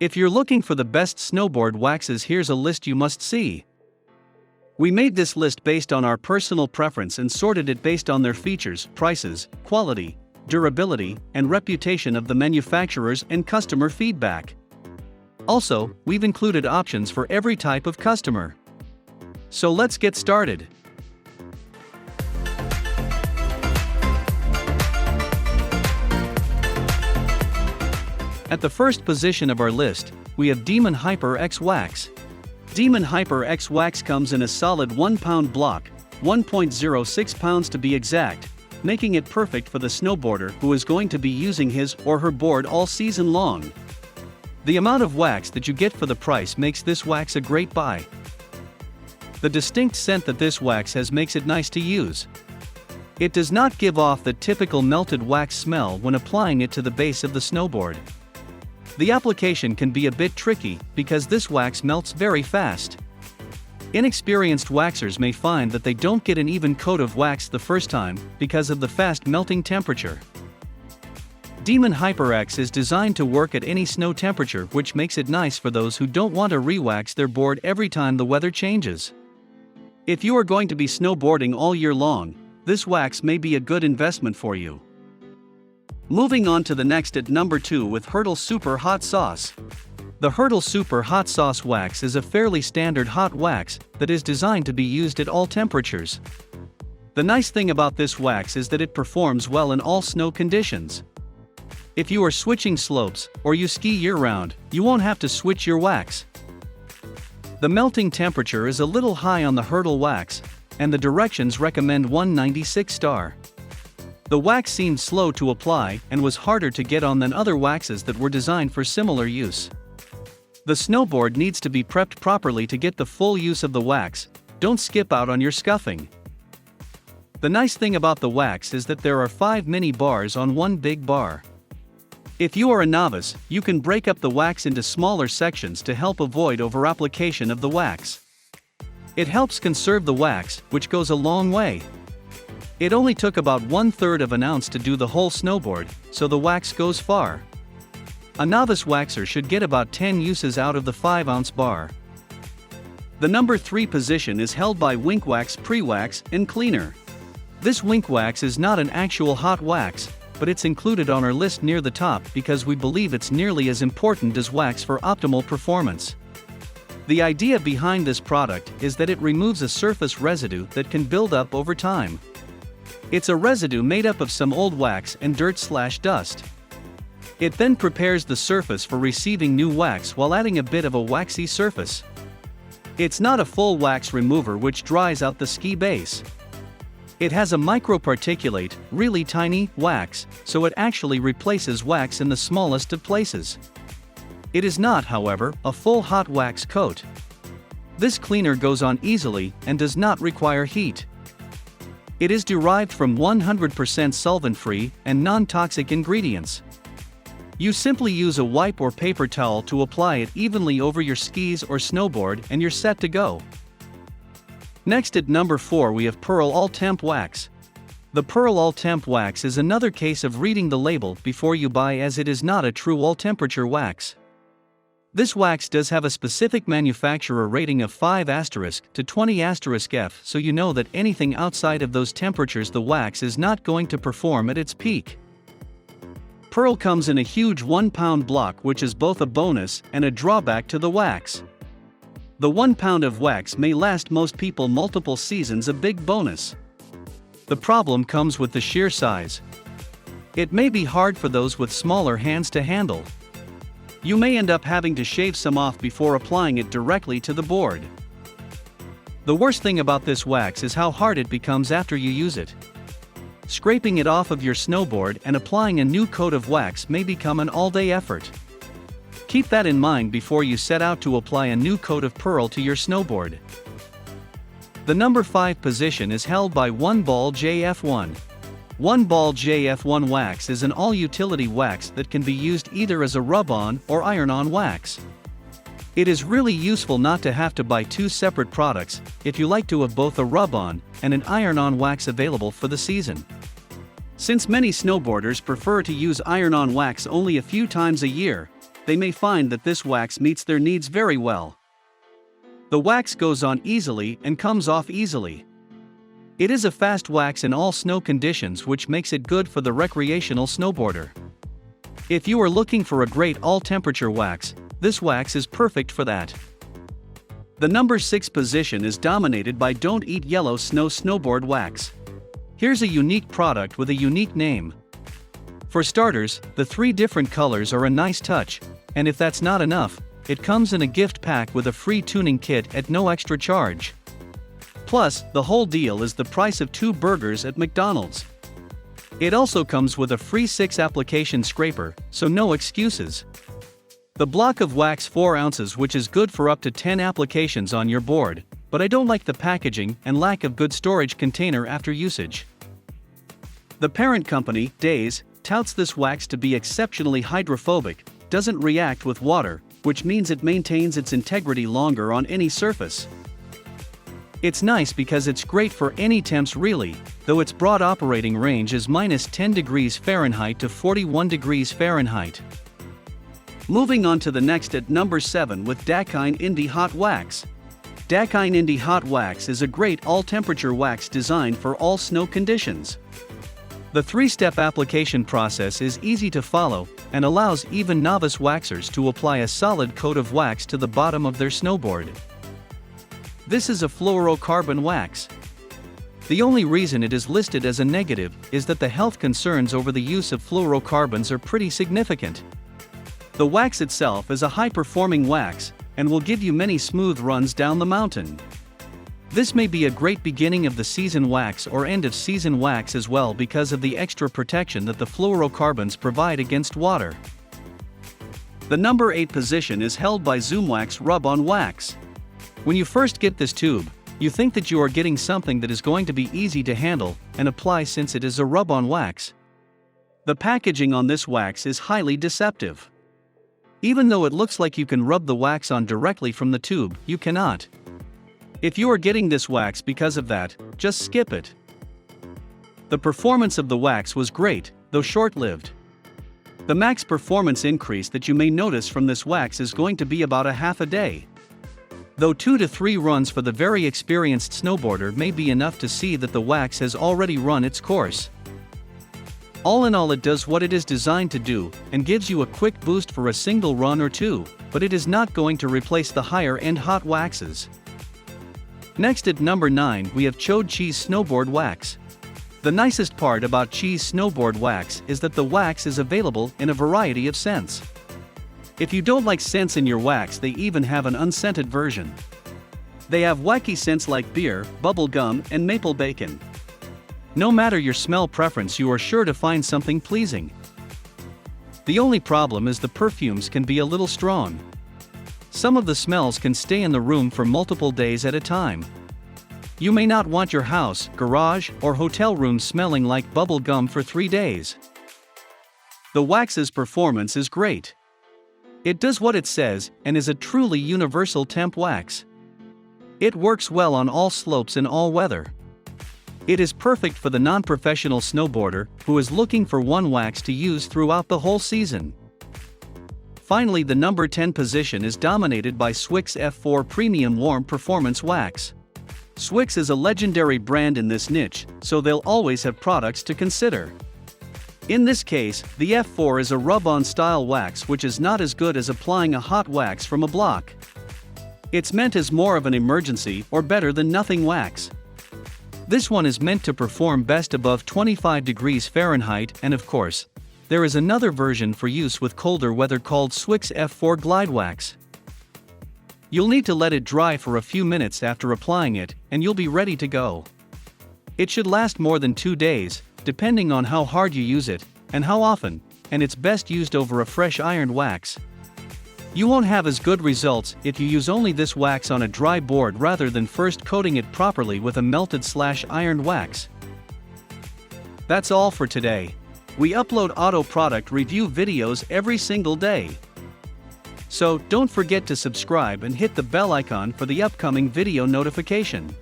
If you're looking for the best snowboard waxes, here's a list you must see. We made this list based on our personal preference and sorted it based on their features, prices, quality, durability, and reputation of the manufacturers and customer feedback. Also, we've included options for every type of customer. So let's get started. At the first position of our list, we have Hyperx Wax. Hyperx Wax comes in a solid 1 pound block, 1.06 pounds to be exact, making it perfect for the snowboarder who is going to be using his or her board all season long. The amount of wax that you get for the price makes this wax a great buy. The distinct scent that this wax has makes it nice to use. It does not give off the typical melted wax smell when applying it to the base of the snowboard. The application can be a bit tricky because this wax melts very fast. Inexperienced waxers may find that they don't get an even coat of wax the first time because of the fast melting temperature. Hyperx is designed to work at any snow temperature, which makes it nice for those who don't want to re-wax their board every time the weather changes. If you are going to be snowboarding all year long, this wax may be a good investment for you. Moving on to the next at number 2 with Hurdle Super Hot Sauce. The Hurdle Super Hot Sauce Wax is a fairly standard hot wax that is designed to be used at all temperatures. The nice thing about this wax is that it performs well in all snow conditions. If you are switching slopes or you ski year-round, you won't have to switch your wax. The melting temperature is a little high on the Hurdle Wax, and the directions recommend 196 star. The wax seemed slow to apply and was harder to get on than other waxes that were designed for similar use. The snowboard needs to be prepped properly to get the full use of the wax. Don't skip out on your scuffing. The nice thing about the wax is that there are 5 mini bars on one big bar. If you are a novice, you can break up the wax into smaller sections to help avoid over-application of the wax. It helps conserve the wax, which goes a long way. It only took about 1/3 of an ounce to do the whole snowboard, so the wax goes far. A novice waxer should get about 10 uses out of the 5-ounce bar. The number 3 position is held by Wink Wax Pre-Wax and Cleaner. This Wink Wax is not an actual hot wax, but it's included on our list near the top because we believe it's nearly as important as wax for optimal performance. The idea behind this product is that it removes a surface residue that can build up over time. It's a residue made up of some old wax and dirt/dust. It then prepares the surface for receiving new wax while adding a bit of a waxy surface. It's not a full wax remover which dries out the ski base. It has a microparticulate, really tiny, wax, so it actually replaces wax in the smallest of places. It is not, however, a full hot wax coat. This cleaner goes on easily and does not require heat. It is derived from 100% solvent-free and non-toxic ingredients. You simply use a wipe or paper towel to apply it evenly over your skis or snowboard and you're set to go. Next at number 4 we have Pearl All Temp Wax. The Pearl All Temp Wax is another case of reading the label before you buy, as it is not a true all-temperature wax. This wax does have a specific manufacturer rating of 5* to 20*F, so you know that anything outside of those temperatures the wax is not going to perform at its peak. Pearl comes in a huge 1 pound block, which is both a bonus and a drawback to the wax. The 1 pound of wax may last most people multiple seasons, a big bonus. The problem comes with the sheer size. It may be hard for those with smaller hands to handle. You may end up having to shave some off before applying it directly to the board. The worst thing about this wax is how hard it becomes after you use it. Scraping it off of your snowboard and applying a new coat of wax may become an all-day effort. Keep that in mind before you set out to apply a new coat of Pearl to your snowboard. The number 5 position is held by Ball JF1. Ball JF1 Wax is an all-utility wax that can be used either as a rub-on or iron-on wax. It is really useful not to have to buy 2 separate products if you like to have both a rub-on and an iron-on wax available for the season. Since many snowboarders prefer to use iron-on wax only a few times a year, they may find that this wax meets their needs very well. The wax goes on easily and comes off easily. It is a fast wax in all snow conditions, which makes it good for the recreational snowboarder. If you are looking for a great all-temperature wax, this wax is perfect for that. The number 6 position is dominated by Don't Eat Yellow Snow Snowboard Wax. Here's a unique product with a unique name. For starters, the 3 different colors are a nice touch, and if that's not enough, it comes in a gift pack with a free tuning kit at no extra charge. Plus, the whole deal is the price of 2 burgers at McDonald's. It also comes with a free 6 application scraper, so no excuses. The block of wax 4 ounces, which is good for up to 10 applications on your board, but I don't like the packaging and lack of good storage container after usage. The parent company, Days, touts this wax to be exceptionally hydrophobic, doesn't react with water, which means it maintains its integrity longer on any surface. It's nice because it's great for any temps really, though its broad operating range is -10 degrees Fahrenheit to 41 degrees Fahrenheit. Moving on to the next at number 7 with Dakine Indy Hot Wax. Dakine Indy Hot Wax is a great all-temperature wax designed for all snow conditions. The 3-step application process is easy to follow and allows even novice waxers to apply a solid coat of wax to the bottom of their snowboard. This is a fluorocarbon wax. The only reason it is listed as a negative is that the health concerns over the use of fluorocarbons are pretty significant. The wax itself is a high-performing wax and will give you many smooth runs down the mountain. This may be a great beginning of the season wax or end of season wax as well because of the extra protection that the fluorocarbons provide against water. The number 8 position is held by ZoomWax Rub-On Wax. When you first get this tube, you think that you are getting something that is going to be easy to handle and apply since it is a rub-on wax. The packaging on this wax is highly deceptive. Even though it looks like you can rub the wax on directly from the tube, you cannot. If you are getting this wax because of that, just skip it. The performance of the wax was great, though short-lived. The max performance increase that you may notice from this wax is going to be about a half a day. Though 2 to 3 runs for the very experienced snowboarder may be enough to see that the wax has already run its course. All in all, it does what it is designed to do and gives you a quick boost for a single run or 2, but it is not going to replace the higher-end hot waxes. Next at number 9 we have Cho Cheese Snowboard Wax. The nicest part about Cheese Snowboard Wax is that the wax is available in a variety of scents. If you don't like scents in your wax, they even have an unscented version. They have wacky scents like beer, bubble gum, and maple bacon. No matter your smell preference, you are sure to find something pleasing. The only problem is the perfumes can be a little strong. Some of the smells can stay in the room for multiple days at a time. You may not want your house, garage, or hotel room smelling like bubble gum for 3 days. The wax's performance is great. It does what it says and is a truly universal temp wax. It works well on all slopes and all weather. It is perfect for the non-professional snowboarder who is looking for one wax to use throughout the whole season. Finally, the number 10 position is dominated by SWIX F4 Premium Warm Performance Wax. SWIX is a legendary brand in this niche, so they'll always have products to consider. In this case, the F4 is a rub-on style wax which is not as good as applying a hot wax from a block. It's meant as more of an emergency or better than nothing wax. This one is meant to perform best above 25 degrees Fahrenheit, and of course, there is another version for use with colder weather called SWIX F4 Glide Wax. You'll need to let it dry for a few minutes after applying it, and you'll be ready to go. It should last more than 2 days, depending on how hard you use it, and how often, and it's best used over a fresh ironed wax. You won't have as good results if you use only this wax on a dry board rather than first coating it properly with a melted/ironed wax. That's all for today. We upload auto product review videos every single day. So don't forget to subscribe and hit the bell icon for the upcoming video notification.